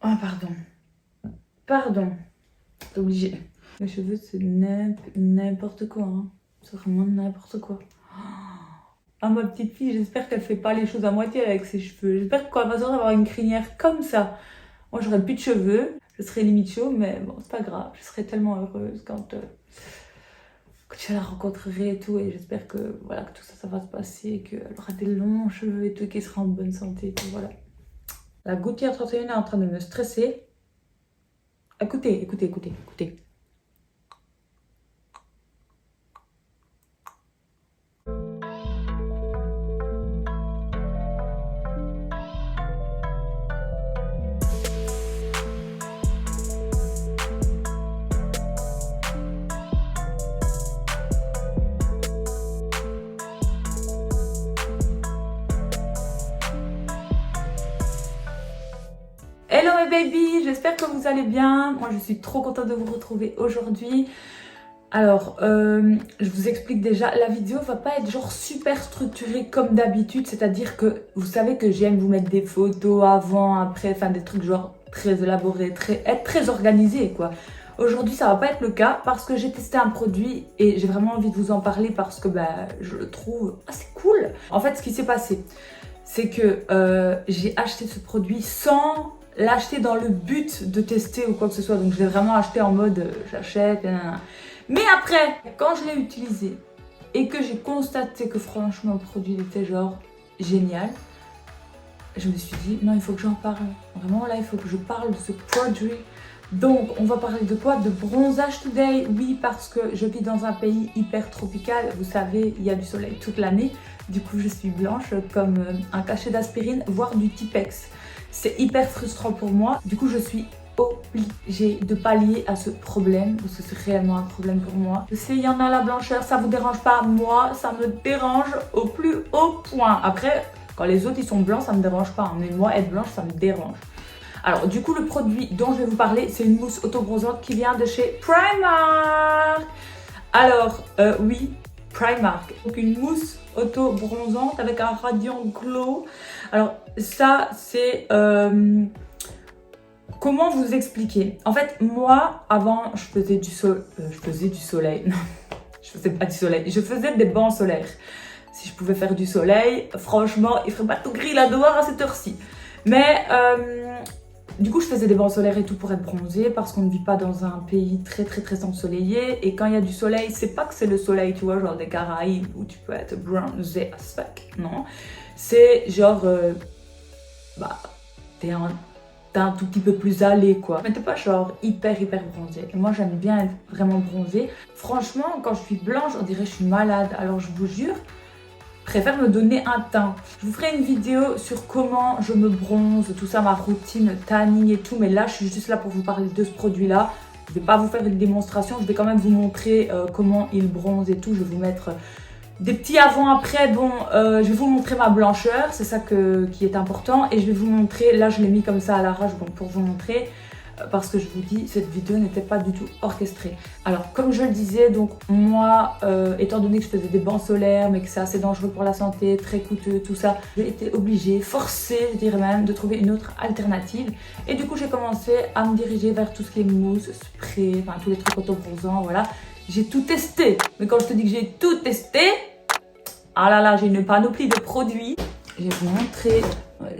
Ah, pardon. Pardon. T'es obligé. Les cheveux, c'est n'importe quoi. Hein. C'est vraiment n'importe quoi. Ah, ma petite fille, j'espère qu'elle fait pas les choses à moitié avec ses cheveux. J'espère que quand elle va sortir, elle va avoir une crinière comme ça. Moi, j'aurais plus de cheveux. Je serais limite chaud, mais bon, c'est pas grave. Je serais tellement heureuse quand je la rencontrerai et tout. Et j'espère que, voilà, que tout ça, ça va se passer. Et qu'elle aura des longs cheveux et tout. Et qu'elle sera en bonne santé et tout, voilà. La gouttière 31 est en train de me stresser. Écoutez, écoutez, écoutez, écoutez. Hello mes babies, j'espère que vous allez bien. Moi je suis trop contente de vous retrouver aujourd'hui. Alors, je vous explique déjà, la vidéo va pas être genre super structurée comme d'habitude. C'est-à-dire que vous savez que j'aime vous mettre des photos avant, après, enfin des trucs genre très élaborés, être très organisé quoi. Aujourd'hui ça va pas être le cas parce que j'ai testé un produit et j'ai vraiment envie de vous en parler parce que je le trouve assez cool. En fait ce qui s'est passé, c'est que j'ai acheté ce produit sans l'acheter dans le but de tester ou quoi que ce soit. Donc je l'ai vraiment acheté en mode j'achète, nanana. Mais après, quand je l'ai utilisé et que j'ai constaté que franchement le produit était genre génial, je me suis dit non, il faut que j'en parle. Vraiment là, il faut que je parle de ce produit. Donc on va parler de quoi? De bronzage today. Oui, parce que je vis dans un pays hyper tropical. Vous savez, il y a du soleil toute l'année. Du coup, je suis blanche comme un cachet d'aspirine, voire du Tipex. C'est hyper frustrant pour moi. Du coup, je suis obligée de pallier à ce problème, parce que c'est réellement un problème pour moi. Je sais, il y en a la blancheur, ça vous dérange pas. Moi, ça me dérange au plus haut point. Après, quand les autres ils sont blancs, ça me dérange pas. Mais moi, être blanche, ça me dérange. Alors, du coup, le produit dont je vais vous parler, c'est une mousse auto-bronzante qui vient de chez Primark. Alors, oui, Primark. Donc, une mousse auto-bronzante avec un radiant glow. Alors, ça, c'est... comment vous expliquer? En fait, moi, avant, je faisais du soleil. Non, je faisais pas du soleil. Je faisais des bancs solaires. Si je pouvais faire du soleil, franchement, il ferait pas tout gris là dehors à cette heure-ci. Mais... du coup, je faisais des bancs solaires et tout pour être bronzée parce qu'on ne vit pas dans un pays très très très ensoleillé. Et quand il y a du soleil, c'est pas que c'est le soleil, tu vois, genre des Caraïbes où tu peux être bronzé à sec, non. C'est genre, t'es un tout petit peu plus allé quoi. Mais t'es pas genre hyper bronzé. Et moi, j'aime bien être vraiment bronzée. Franchement, quand je suis blanche, on dirait que je suis malade. Alors, je vous jure, préfère me donner un teint. Je vous ferai une vidéo sur comment je me bronze, tout ça, ma routine, tanning et tout. Mais là, je suis juste là pour vous parler de ce produit-là. Je vais pas vous faire une démonstration. Je vais quand même vous montrer comment il bronze et tout. Je vais vous mettre des petits avant-après. Bon, je vais vous montrer ma blancheur. C'est ça qui est important. Et je vais vous montrer, là, je l'ai mis comme ça à l'arrache bon, pour vous montrer. Parce que je vous dis, cette vidéo n'était pas du tout orchestrée. Alors, comme je le disais, donc moi, étant donné que je faisais des bancs solaires, mais que c'est assez dangereux pour la santé, très coûteux, tout ça, j'ai été obligée, forcée, je dirais même, de trouver une autre alternative. Et du coup, j'ai commencé à me diriger vers tout ce qui est mousse, spray, enfin tous les trucs auto-bronzants, voilà. J'ai tout testé. Mais quand je te dis que j'ai tout testé, ah là là, j'ai une panoplie de produits. Je vais vous montrer,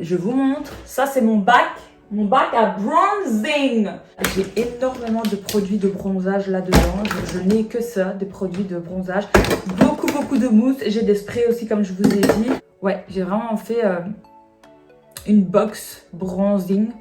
je vous montre. Ça, c'est mon bac. Mon bac à bronzing. J'ai énormément de produits de bronzage là-dedans. Je n'ai que ça, des produits de bronzage. Beaucoup de mousse. J'ai des sprays aussi, comme je vous ai dit. Ouais, j'ai vraiment fait une box bronzing.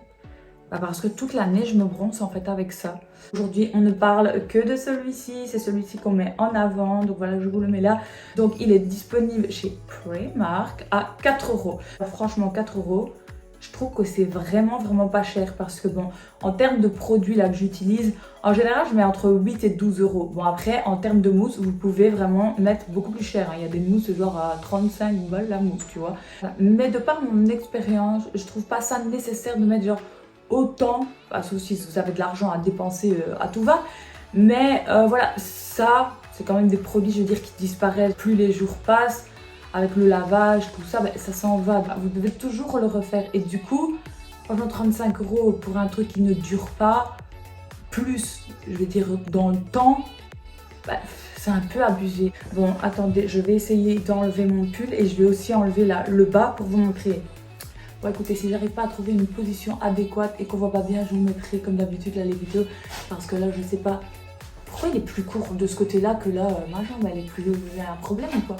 Parce que toute l'année, je me bronze en fait avec ça. Aujourd'hui, on ne parle que de celui-ci. C'est celui-ci qu'on met en avant. Donc voilà, je vous le mets là. Donc il est disponible chez Primark à 4 €. Franchement, 4 €. Je trouve que c'est vraiment pas cher parce que bon, en termes de produits là que j'utilise, en général je mets entre 8 et 12 €. Bon après, en termes de mousse, vous pouvez vraiment mettre beaucoup plus cher. Il y a des mousses genre à 35 balles la mousse, tu vois. Mais de par mon expérience, je trouve pas ça nécessaire de mettre genre autant, parce que si vous avez de l'argent à dépenser à tout va. Mais voilà, ça, c'est quand même des produits, je veux dire, qui disparaissent plus les jours passent. Avec le lavage, tout ça, ça s'en va. Vous devez toujours le refaire. Et du coup, Franchement, 35 € pour un truc qui ne dure pas, plus, je vais dire, dans le temps, bah, c'est un peu abusé. Bon, attendez, je vais essayer d'enlever mon pull et je vais aussi enlever le bas pour vous montrer. Bon, écoutez, si j'arrive pas à trouver une position adéquate et qu'on voit pas bien, je vous mettrai comme d'habitude là les vidéos. Parce que là, je sais pas pourquoi il est plus court de ce côté-là que là, ma jambe, elle est plus... Vous avez un problème ou quoi?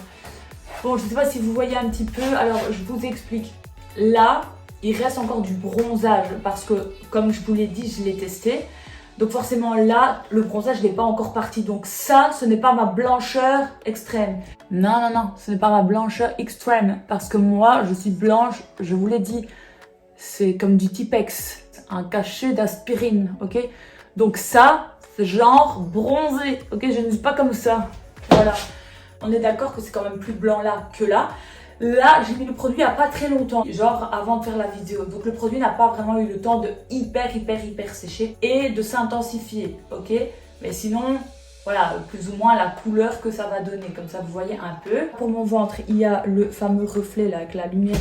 Bon, je sais pas si vous voyez un petit peu, alors je vous explique. Là, il reste encore du bronzage parce que, comme je vous l'ai dit, je l'ai testé. Donc forcément là, le bronzage n'est pas encore parti. Donc ça, ce n'est pas ma blancheur extrême. Non, non, non, ce n'est pas ma blancheur extrême. Parce que moi, je suis blanche, je vous l'ai dit. C'est comme du Tipex, un cachet d'aspirine, ok? Donc ça, c'est genre bronzé, ok? Je ne suis pas comme ça. Voilà. On est d'accord que c'est quand même plus blanc là que là. Là, j'ai mis le produit il n'y a pas très longtemps, genre avant de faire la vidéo. Donc le produit n'a pas vraiment eu le temps de hyper sécher et de s'intensifier, ok? Mais sinon, voilà, plus ou moins la couleur que ça va donner, comme ça vous voyez un peu. Pour mon ventre, il y a le fameux reflet là avec la lumière.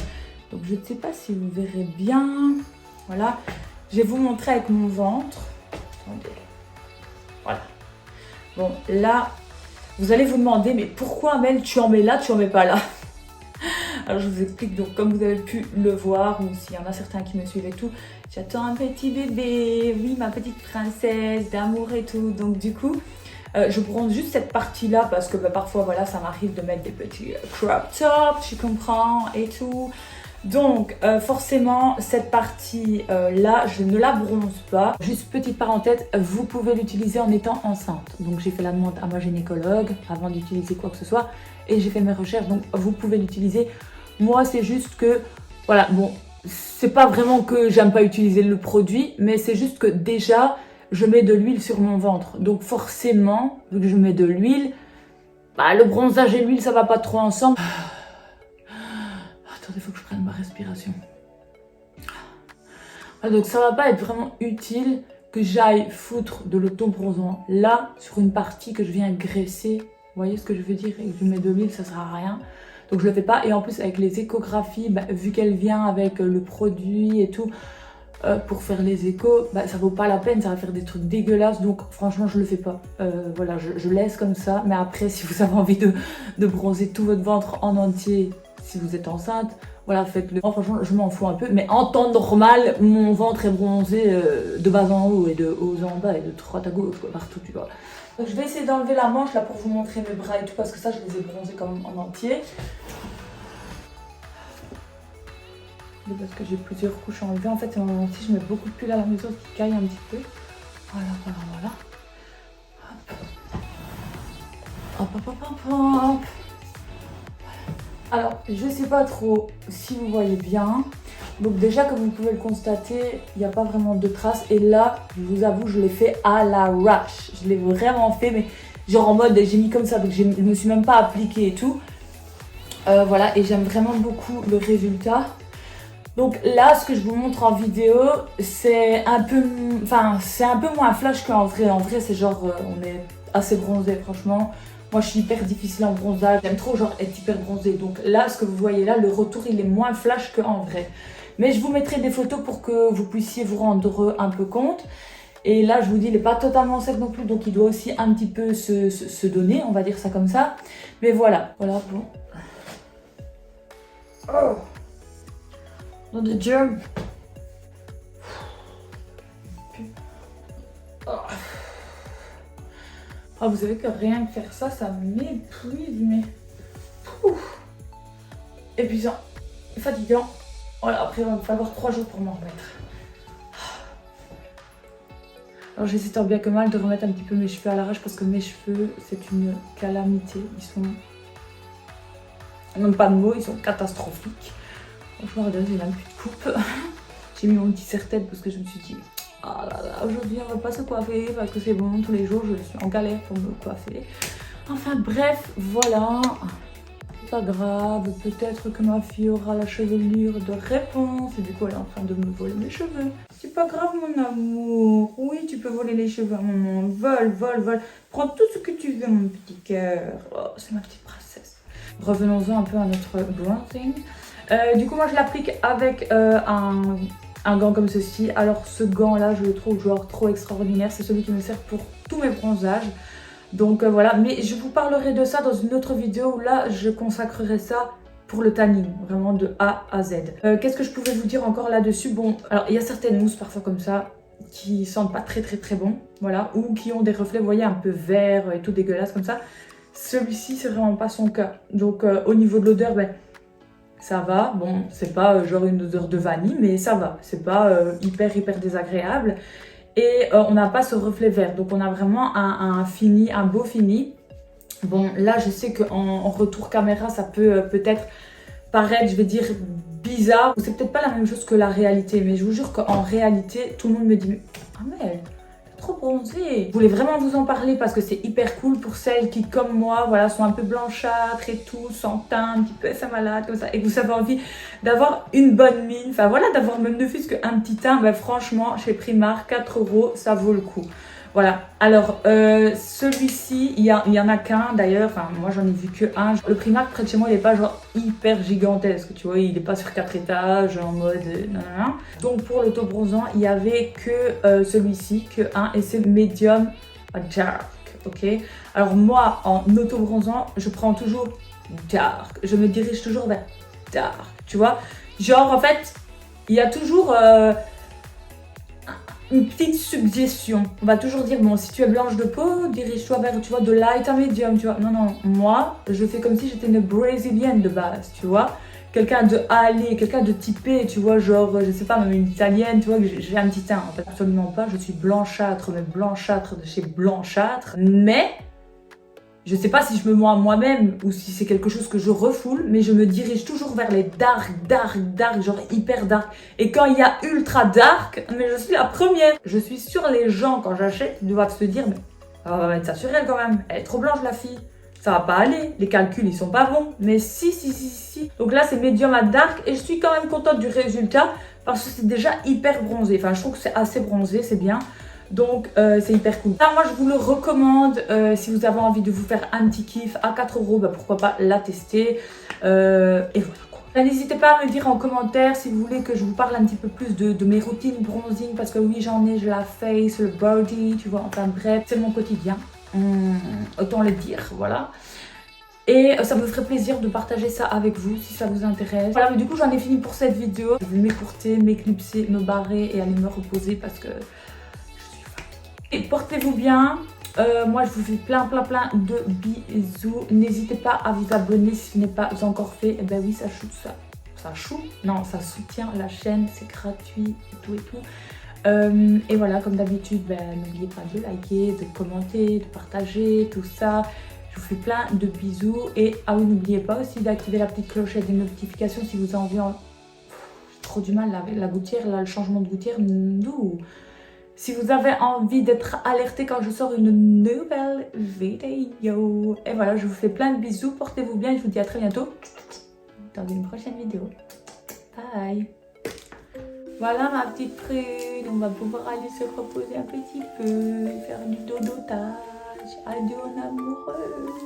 Donc je ne sais pas si vous verrez bien. Voilà, je vais vous montrer avec mon ventre. Attendez. Voilà. Bon, là, vous allez vous demander, mais pourquoi Amel, tu en mets là, tu en mets pas là? Alors je vous explique, donc comme vous avez pu le voir, ou s'il y en a certains qui me suivent et tout, j'attends un petit bébé, oui ma petite princesse d'amour et tout, donc du coup je bronze juste cette partie là parce que bah, parfois voilà ça m'arrive de mettre des petits crop tops, tu comprends et tout. Donc forcément cette partie là je ne la bronze pas. Juste petite parenthèse, vous pouvez l'utiliser en étant enceinte. Donc j'ai fait la demande à ma gynécologue avant d'utiliser quoi que ce soit et j'ai fait mes recherches, donc vous pouvez l'utiliser. Moi c'est juste que voilà, bon c'est pas vraiment que j'aime pas utiliser le produit, mais c'est juste que déjà je mets de l'huile sur mon ventre. Donc forcément vu que je mets de l'huile, bah, le bronzage et l'huile ça va pas trop ensemble. Attendez, il faut que je prenne ma respiration. Ah, donc ça va pas être vraiment utile que j'aille foutre de l'auto-bronzant là sur une partie que je viens graisser. Vous voyez ce que je veux dire? Et que je mets de l'huile, ça sert à rien. Donc je le fais pas. Et en plus avec les échographies, bah, vu qu'elle vient avec le produit et tout, pour faire les échos, bah, ça vaut pas la peine, ça va faire des trucs dégueulasses. Donc franchement je le fais pas. Voilà, je laisse comme ça. Mais après si vous avez envie de bronzer tout votre ventre en entier, si vous êtes enceinte, voilà, faites-le. Moi, franchement, je m'en fous un peu. Mais en temps normal, mon ventre est bronzé de bas en haut et de haut en bas et de droite à gauche, quoi, partout, tu vois. Donc, je vais essayer d'enlever la manche là pour vous montrer mes bras et tout parce que ça, je les ai bronzés comme en entier. Parce que j'ai plusieurs couches à enlever. En fait, si je mets beaucoup de pull à la maison qui caille un petit peu. Voilà, voilà, voilà. Hop, hop, hop, hop, hop. Alors, je sais pas trop si vous voyez bien. Donc déjà, comme vous pouvez le constater, il n'y a pas vraiment de traces. Et là, je vous avoue, je l'ai fait à l'arrache. Je l'ai vraiment fait, mais genre en mode, j'ai mis comme ça. Donc je ne me suis même pas appliquée et tout. Voilà, et j'aime vraiment beaucoup le résultat. Donc là, ce que je vous montre en vidéo, c'est un peu moins flash qu'en vrai. En vrai, c'est genre, on est assez bronzé, franchement. Moi, je suis hyper difficile en bronzage. J'aime trop genre être hyper bronzée. Donc là, ce que vous voyez là, le retour, il est moins flash qu'en vrai. Mais je vous mettrai des photos pour que vous puissiez vous rendre un peu compte. Et là, je vous dis, il n'est pas totalement sec non plus. Donc, il doit aussi un petit peu se donner. On va dire ça comme ça. Mais voilà. Voilà, bon. Oh. Dans the gym. Oh. Oh, vous savez que rien que faire ça, ça m'épuise, mais... Ouf. Épuisant, fatigant. Voilà, après, il va me falloir 3 jours pour m'en remettre. Alors, j'essaie tant bien que mal de remettre un petit peu mes cheveux à l'arrache parce que mes cheveux, c'est une calamité. Ils sont... Non, pas de mots, ils sont catastrophiques. Franchement, regardez, j'ai même plus de coupe. J'ai mis mon petit serre-tête parce que je me suis dit... Ah là là, aujourd'hui on va pas se coiffer parce que c'est bon, tous les jours je suis en galère pour me coiffer. Enfin bref, voilà. Pas grave, peut-être que ma fille aura la chevelure de réponse et du coup elle est en train de me voler mes cheveux. C'est pas grave mon amour, oui tu peux voler les cheveux à maman, vole, vole, vole. Prends tout ce que tu veux mon petit cœur. Oh, c'est ma petite princesse. Revenons-en un peu à notre bronzing. Du coup moi je l'applique avec un un gant comme ceci. Alors ce gant là je le trouve genre trop extraordinaire, c'est celui qui me sert pour tous mes bronzages. Donc voilà, mais je vous parlerai de ça dans une autre vidéo où là je consacrerai ça pour le tanning, vraiment de A à Z. Qu'est-ce que je pouvais vous dire encore là-dessus? Bon, alors il y a certaines mousses parfois comme ça qui sentent pas très bon, voilà, ou qui ont des reflets, vous voyez, un peu verts et tout dégueulasse comme ça. Celui-ci c'est vraiment pas son cas. Donc au niveau de l'odeur, ben ça va, bon c'est pas genre une odeur de vanille, mais ça va, c'est pas hyper désagréable. Et on n'a pas ce reflet vert, donc on a vraiment un fini, un beau fini. Bon là je sais qu'en retour caméra ça peut peut-être paraître, je vais dire, bizarre, ou c'est peut-être pas la même chose que la réalité, mais je vous jure qu'en réalité tout le monde me dit ah mais trop bronzée. Je voulais vraiment vous en parler parce que c'est hyper cool pour celles qui, comme moi, voilà, sont un peu blanchâtres et tout, sans teint, un petit peu ça malade comme ça, et que vous avez envie d'avoir une bonne mine, enfin voilà, d'avoir même ne fût-ce qu'un petit teint, ben franchement, chez Primark, 4 €, ça vaut le coup. Voilà, alors celui-ci, il y en a qu'un d'ailleurs, enfin moi j'en ai vu que un. Le Primark près de chez moi il est pas genre hyper gigantesque, tu vois, il est pas sur 4 étages en mode non. Donc pour l'auto-bronzant, il y avait que celui-ci, que un, et c'est medium dark, ok. Alors moi en auto-bronzant, je prends toujours dark, je me dirige toujours vers dark, tu vois. Genre en fait, il y a toujours une petite suggestion. On va toujours dire, bon, si tu es blanche de peau, dirige-toi vers, tu vois, de light à medium, tu vois. Non, moi, je fais comme si j'étais une brésilienne de base, tu vois. Quelqu'un de allé, quelqu'un de typé, tu vois, genre, je sais pas, même une italienne, tu vois, que j'ai un petit teint. En fait, absolument pas, je suis blanchâtre, mais blanchâtre de chez blanchâtre. Mais je sais pas si je me mens à moi-même ou si c'est quelque chose que je refoule, mais je me dirige toujours vers les dark, genre hyper dark. Et quand il y a ultra dark, mais je suis la première. Je suis sûre les gens, quand j'achète, ils doivent se dire, mais on va mettre ça sur elle quand même. Elle est trop blanche la fille. Ça va pas aller. Les calculs, ils sont pas bons. Mais si. Donc là, c'est médium à dark et je suis quand même contente du résultat parce que c'est déjà hyper bronzé. Enfin, je trouve que c'est assez bronzé, c'est bien. Donc c'est hyper cool. Là, moi je vous le recommande si vous avez envie de vous faire un petit kiff à 4 €, bah, pourquoi pas la tester. Et voilà quoi. N'hésitez pas à me dire en commentaire si vous voulez que je vous parle un petit peu plus de mes routines bronzing, parce que oui j'en ai, je la face, le body, tu vois, enfin bref, c'est mon quotidien. Autant le dire, voilà. Et ça me ferait plaisir de partager ça avec vous si ça vous intéresse. Voilà, mais du coup j'en ai fini pour cette vidéo. Je vais m'écourter, m'éclipser, me barrer et aller me reposer parce que et portez-vous bien. Moi je vous fais plein de bisous. N'hésitez pas à vous abonner si ce n'est pas encore fait. Et ben oui, ça soutient la chaîne, c'est gratuit et tout. Et voilà, comme d'habitude, ben, n'oubliez pas de liker, de commenter, de partager, tout ça. Je vous fais plein de bisous. Et ah oui, n'oubliez pas aussi d'activer la petite clochette des notifications si vous avez envie. J'ai trop du mal là, avec la gouttière, là, le changement de gouttière. Non. Si vous avez envie d'être alerté quand je sors une nouvelle vidéo. Et voilà, je vous fais plein de bisous. Portez-vous bien. Je vous dis à très bientôt dans une prochaine vidéo. Bye. Voilà ma petite prune. On va pouvoir aller se reposer un petit peu. Faire du dodotage. Adieu en amoureuse.